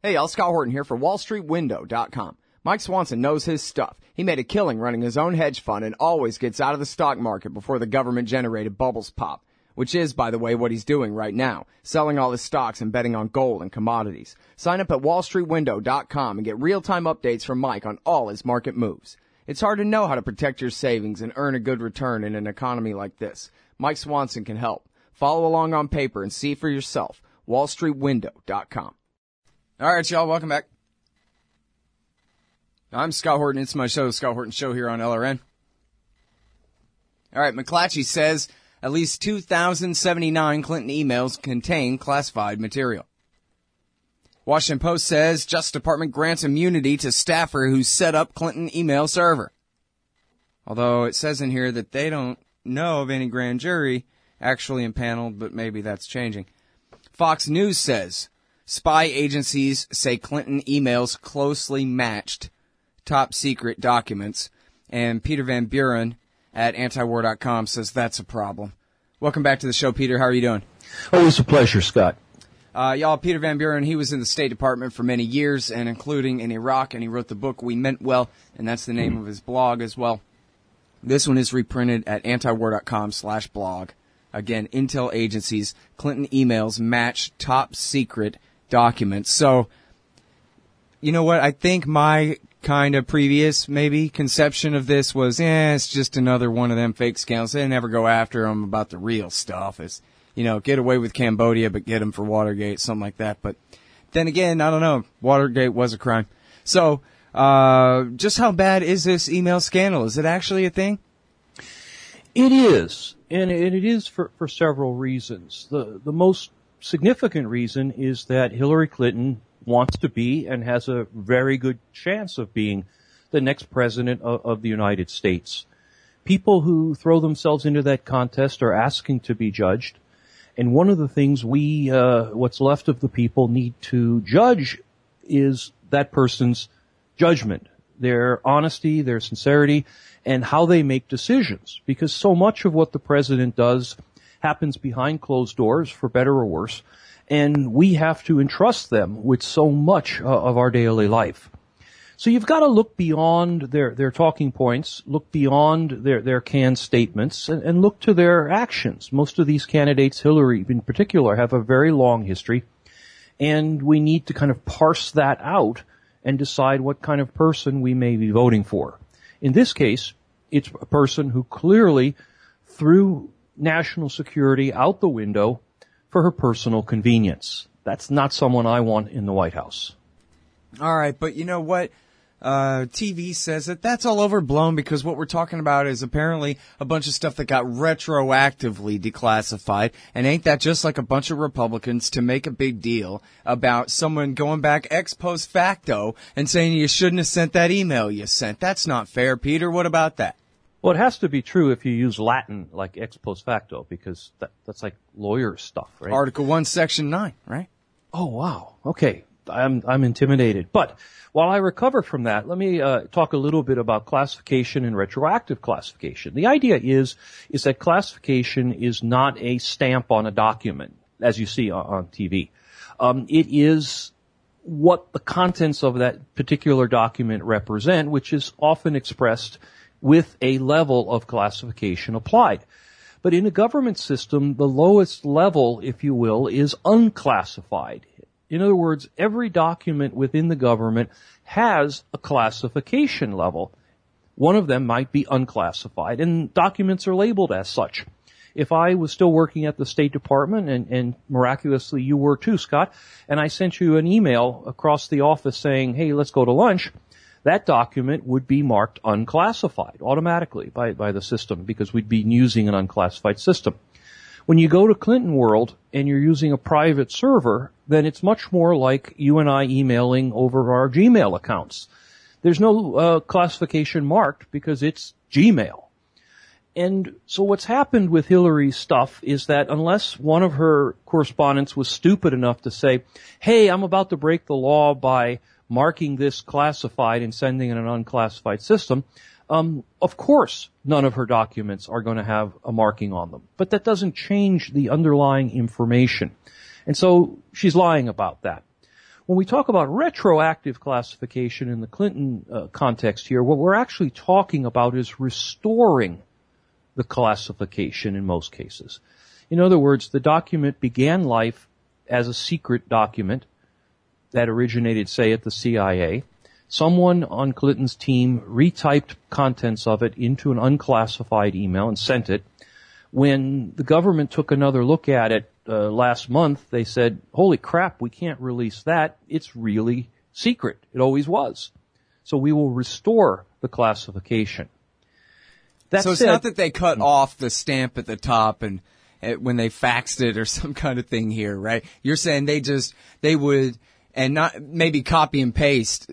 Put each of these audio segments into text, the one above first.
Hey, y'all, Scott Horton here for WallStreetWindow.com. Mike Swanson knows his stuff. He made a killing running his own hedge fund and always gets out of the stock market before the government-generated bubbles pop, which is, by the way, what he's doing right now, selling all his stocks and betting on gold and commodities. Sign up at WallStreetWindow.com and get real-time updates from Mike on all his market moves. It's hard to know how to protect your savings and earn a good return in an economy like this. Mike Swanson can help. Follow along on paper and see for yourself. WallStreetWindow.com. All right, y'all, welcome back. I'm Scott Horton. It's my show, The Scott Horton Show, here on LRN. All right, McClatchy says at least 2,079 Clinton emails contain classified material. Washington Post says Justice Department grants immunity to staffer who set up Clinton email server. Although it says in here that they don't know of any grand jury actually impaneled, but maybe that's changing. Fox News says spy agencies say Clinton emails closely matched top secret documents. And Peter Van Buren at antiwar.com says that's a problem. Welcome back to the show, Peter. How are you doing? Always a pleasure, Scott. Y'all, Peter Van Buren, he was in the State Department for many years, and including in Iraq, and he wrote the book We Meant Well, and that's the name of his blog as well. This one is reprinted at antiwar.com/blog. Again, intel agencies, Clinton emails match top secret documents. So, you know what? I think my kind of previous, maybe, conception of this was, it's just another one of them fake scandals. They never go after them about the real stuff. It's, you know, get away with Cambodia, but get them for Watergate, something like that. But then again, I don't know. Watergate was a crime. So, just how bad is this email scandal? Is it actually a thing? It is. And it is for several reasons. The most significant reason is that Hillary Clinton wants to be and has a very good chance of being the next president of the United States. People who throw themselves into that contest are asking to be judged. And one of the things what's left of the people, need to judge is that person's judgment, their honesty, their sincerity, and how they make decisions. Because so much of what the president does happens behind closed doors, for better or worse, and we have to entrust them with so much of our daily life. So you've got to look beyond their talking points, look beyond their canned statements, and look to their actions. Most of these candidates, Hillary in particular, have a very long history, and we need to kind of parse that out and decide what kind of person we may be voting for. In this case, it's a person who clearly threw national security out the window for her personal convenience. That's not someone I want in the White House. All right, but you know what? TV says that that's all overblown because what we're talking about is apparently a bunch of stuff that got retroactively declassified. And ain't that just like a bunch of Republicans to make a big deal about someone going back ex post facto and saying you shouldn't have sent that email you sent? That's not fair, Peter. What about that? Well, it has to be true if you use Latin like ex post facto, because that's like lawyer stuff, right? Article 1, Section 9, right? Oh, wow. Okay. I'm intimidated. But while I recover from that, let me talk a little bit about classification and retroactive classification. The idea is that classification is not a stamp on a document, as you see on TV. It is what the contents of that particular document represent, which is often expressed with a level of classification applied. But in a government system, the lowest level, if you will, is unclassified. In other words, every document within the government has a classification level. One of them might be unclassified, and documents are labeled as such. If I was still working at the State Department, and miraculously you were too, Scott, and I sent you an email across the office saying, hey, let's go to lunch, that document would be marked unclassified automatically by the system, because we'd be using an unclassified system. When you go to Clinton World and you're using a private server, then it's much more like you and I emailing over our Gmail accounts. There's no classification marked because it's Gmail. And so what's happened with Hillary's stuff is that unless one of her correspondents was stupid enough to say, hey, I'm about to break the law by marking this classified and sending in an unclassified system, of course none of her documents are going to have a marking on them. But that doesn't change the underlying information. And so she's lying about that. When we talk about retroactive classification in the Clinton context here, what we're actually talking about is restoring the classification in most cases. In other words, the document began life as a secret document that originated, say, at the CIA. Someone on Clinton's team retyped contents of it into an unclassified email and sent it. When the government took another look at it last month, they said, holy crap, we can't release that. It's really secret. It always was. So we will restore the classification. So it's not that they cut off the stamp at the top and when they faxed it or some kind of thing here, right? You're saying they would, and not maybe copy and paste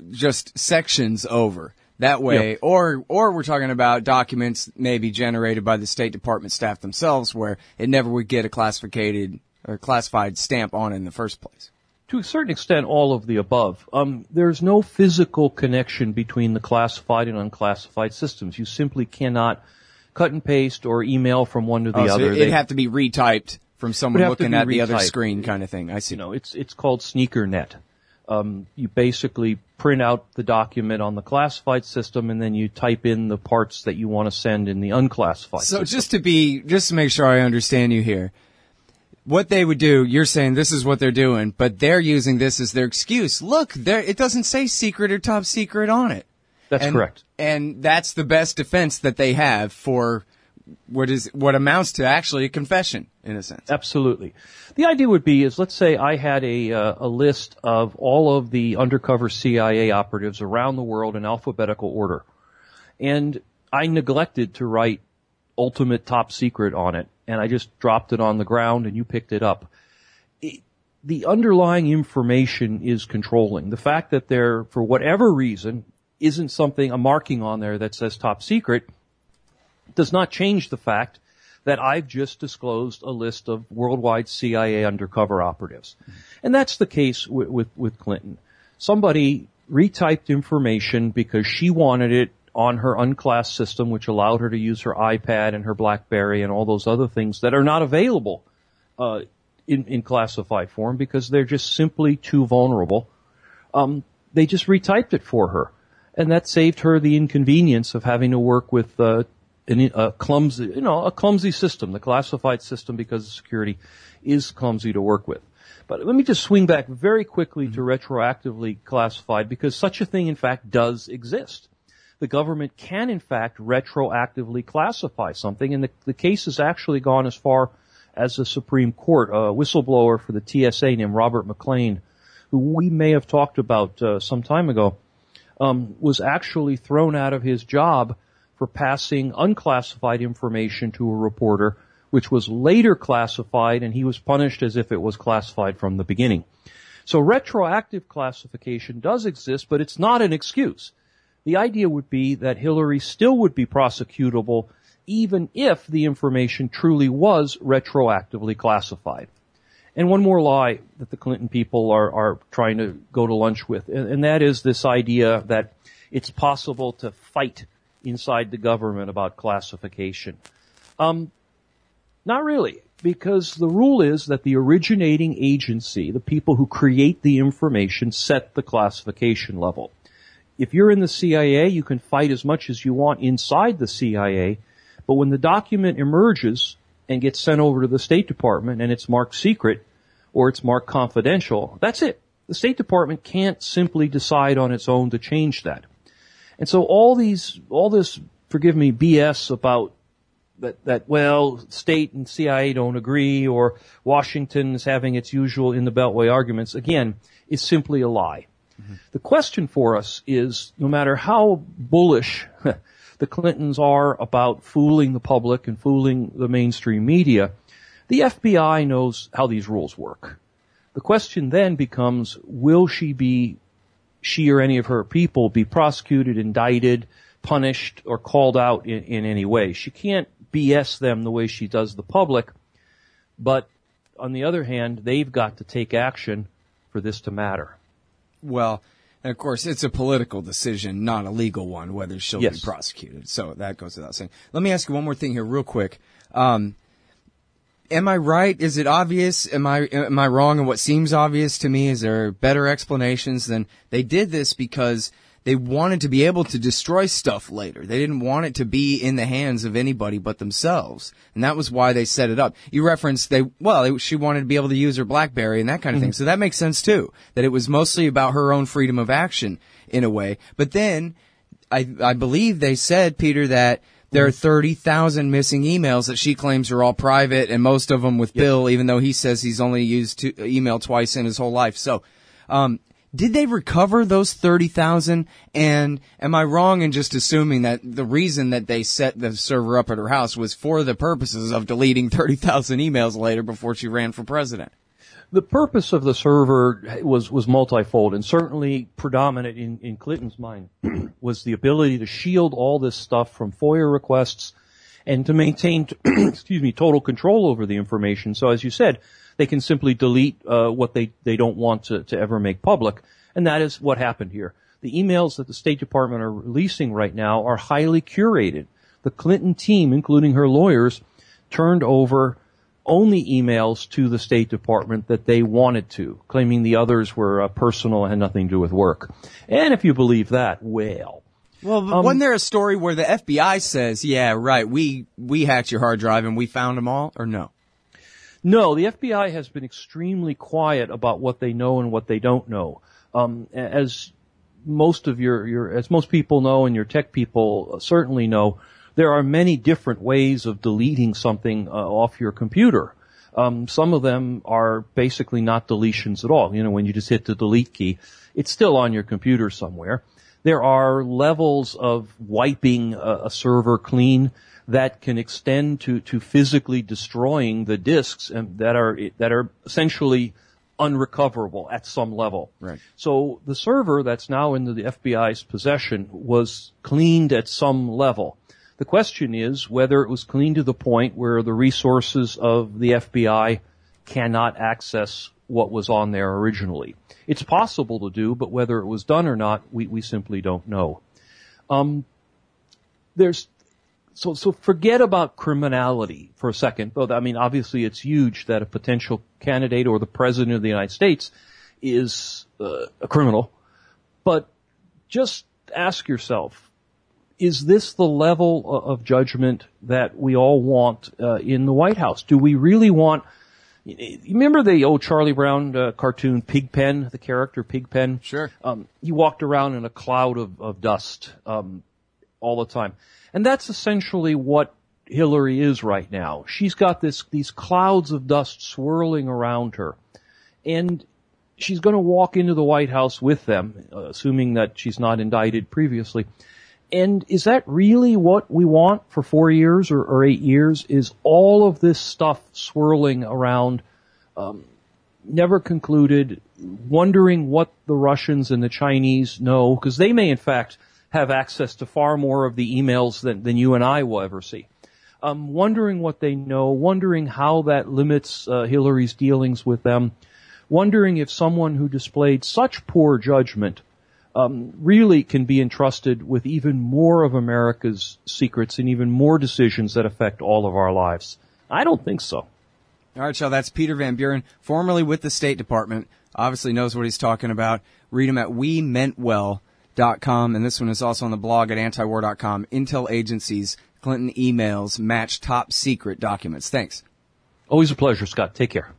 just sections over. That way, yep. or we're talking about documents maybe generated by the State Department staff themselves where it never would get a classified stamp on it in the first place. To a certain extent, all of the above. There's no physical connection between the classified and unclassified systems. You simply cannot cut and paste or email from one to the other. So it'd have to be retyped from someone looking at the other screen kind of thing. I see. It's called sneaker net. You basically print out the document on the classified system and then you type in the parts that you want to send in the unclassified system. So just to make sure I understand you here, what they would do, you're saying this is what they're doing, but they're using this as their excuse. Look, it doesn't say secret or top secret on it. That's correct. And that's the best defense that they have for what amounts to actually a confession, in a sense. Absolutely. The idea would be let's say I had a list of all of the undercover CIA operatives around the world in alphabetical order. And I neglected to write ultimate top secret on it, and I just dropped it on the ground and you picked it up. The underlying information is controlling. The fact that there, for whatever reason, isn't a marking on there that says top secret does not change the fact that I've just disclosed a list of worldwide CIA undercover operatives. And that's the case with Clinton. Somebody retyped information because she wanted it on her unclassed system, which allowed her to use her iPad and her BlackBerry and all those other things that are not available in classified form because they're just simply too vulnerable. They just retyped it for her. And that saved her the inconvenience of having to work with a clumsy system. The classified system, because of security, is clumsy to work with. But let me just swing back very quickly to retroactively classified, because such a thing, in fact, does exist. The government can, in fact, retroactively classify something, and the case has actually gone as far as the Supreme Court. A whistleblower for the TSA named Robert McLean, who we may have talked about some time ago, was actually thrown out of his job for passing unclassified information to a reporter, which was later classified, and he was punished as if it was classified from the beginning. So retroactive classification does exist, but it's not an excuse. The idea would be that Hillary still would be prosecutable even if the information truly was retroactively classified. And one more lie that the Clinton people are trying to go to lunch with, and that is this idea that it's possible to fight inside the government about classification. Not really, because the rule is that the originating agency, the people who create the information, set the classification level. If you're in the CIA, you can fight as much as you want inside the CIA, but when the document emerges and gets sent over to the State Department and it's marked secret or it's marked confidential, that's it. The State Department can't simply decide on its own to change that. And so all this, forgive me, BS about that, well, state and CIA don't agree, or Washington is having its usual in the Beltway arguments, again, is simply a lie. Mm-hmm. The question for us is, no matter how bullish the Clintons are about fooling the public and fooling the mainstream media, the FBI knows how these rules work. The question then becomes, will she or any of her people be prosecuted, indicted, punished, or called out in any way? She can't BS them the way she does the public, but on the other hand, they've got to take action for this to matter. Well, and of course, it's a political decision, not a legal one, whether she'll Yes. be prosecuted. So that goes without saying. Let me ask you one more thing here real quick. am I right? Is it obvious? Am I wrong in what seems obvious to me? Is there better explanations than they did this because they wanted to be able to destroy stuff later. They didn't want it to be in the hands of anybody but themselves. And that was why they set it up. You referenced she wanted to be able to use her BlackBerry and that kind of thing. So that makes sense too. That it was mostly about her own freedom of action in a way. But then I believe they said, Peter, that there are 30,000 missing emails that she claims are all private, and most of them with Bill, even though he says he's only used email twice in his whole life. So, did they recover those 30,000? And am I wrong in just assuming that the reason that they set the server up at her house was for the purposes of deleting 30,000 emails later before she ran for president? The purpose of the server was multifold, and certainly predominant in Clinton's mind was the ability to shield all this stuff from FOIA requests and to maintain, total control over the information. So as you said, they can simply delete what they don't want to ever make public, and that is what happened here. The emails that the State Department are releasing right now are highly curated. The Clinton team, including her lawyers, turned over only emails to the State Department that they wanted to, claiming the others were personal and had nothing to do with work. And if you believe that, well, wasn't there a story where the FBI says, yeah, right, we hacked your hard drive and we found them all, or no? No, the FBI has been extremely quiet about what they know and what they don't know. As most of as most people know, and your tech people certainly know, there are many different ways of deleting something off your computer. Some of them are basically not deletions at all. You know, when you just hit the delete key, it's still on your computer somewhere. There are levels of wiping a server clean that can extend to physically destroying the disks and that are essentially unrecoverable at some level. Right. So the server that's now in the FBI's possession was cleaned at some level. The question is whether it was cleaned to the point where the resources of the FBI cannot access what was on there originally. It's possible to do, but whether it was done or not, we simply don't know. So forget about criminality for a second. Though, I mean, obviously it's huge that a potential candidate or the president of the United States is a criminal. But just ask yourself, is this the level of judgment that we all want in the White House? Do we really want... You remember the old Charlie Brown cartoon, Pigpen, the character Pigpen? Sure. He walked around in a cloud of dust all the time. And that's essentially what Hillary is right now. She's got these clouds of dust swirling around her. And she's going to walk into the White House with them, assuming that she's not indicted previously. And is that really what we want for 4 years or 8 years? Is all of this stuff swirling around, never concluded, wondering what the Russians and the Chinese know, because they may in fact have access to far more of the emails than you and I will ever see. Wondering what they know, wondering how that limits Hillary's dealings with them, wondering if someone who displayed such poor judgment really can be entrusted with even more of America's secrets and even more decisions that affect all of our lives. I don't think so. All right, so that's Peter Van Buren, formerly with the State Department, obviously knows what he's talking about. Read him at wemeantwell.com, and this one is also on the blog at antiwar.com. Intel agencies, Clinton emails match top secret documents. Thanks. Always a pleasure, Scott. Take care.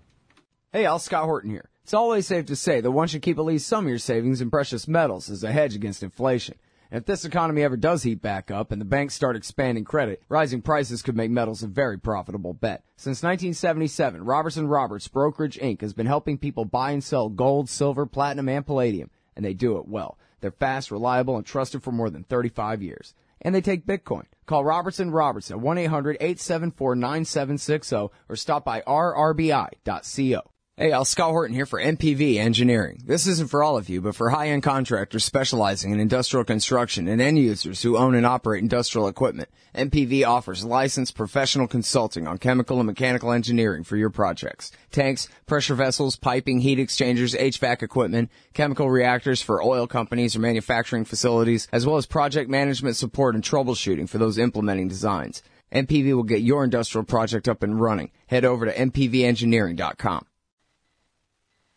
Hey, Al, Scott Horton here. It's always safe to say that one should keep at least some of your savings in precious metals as a hedge against inflation. And if this economy ever does heat back up and the banks start expanding credit, rising prices could make metals a very profitable bet. Since 1977, Robertson Roberts Brokerage Inc. has been helping people buy and sell gold, silver, platinum, and palladium, and they do it well. They're fast, reliable, and trusted for more than 35 years. And they take Bitcoin. Call Robertson Roberts at 1-800-874-9760 or stop by rrbi.co. Hey, Al, Scott Horton here for MPV Engineering. This isn't for all of you, but for high-end contractors specializing in industrial construction and end users who own and operate industrial equipment. MPV offers licensed professional consulting on chemical and mechanical engineering for your projects. Tanks, pressure vessels, piping, heat exchangers, HVAC equipment, chemical reactors for oil companies or manufacturing facilities, as well as project management support and troubleshooting for those implementing designs. MPV will get your industrial project up and running. Head over to mpvengineering.com.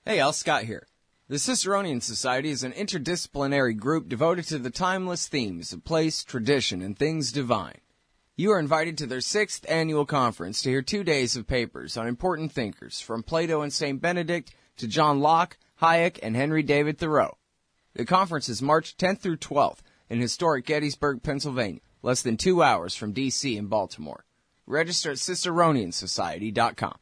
Hey, Al Scott here. The Ciceronian Society is an interdisciplinary group devoted to the timeless themes of place, tradition, and things divine. You are invited to their 6th annual conference to hear 2 days of papers on important thinkers, from Plato and St. Benedict to John Locke, Hayek, and Henry David Thoreau. The conference is March 10th through 12th in historic Gettysburg, Pennsylvania, less than 2 hours from D.C. and Baltimore. Register at CiceronianSociety.com.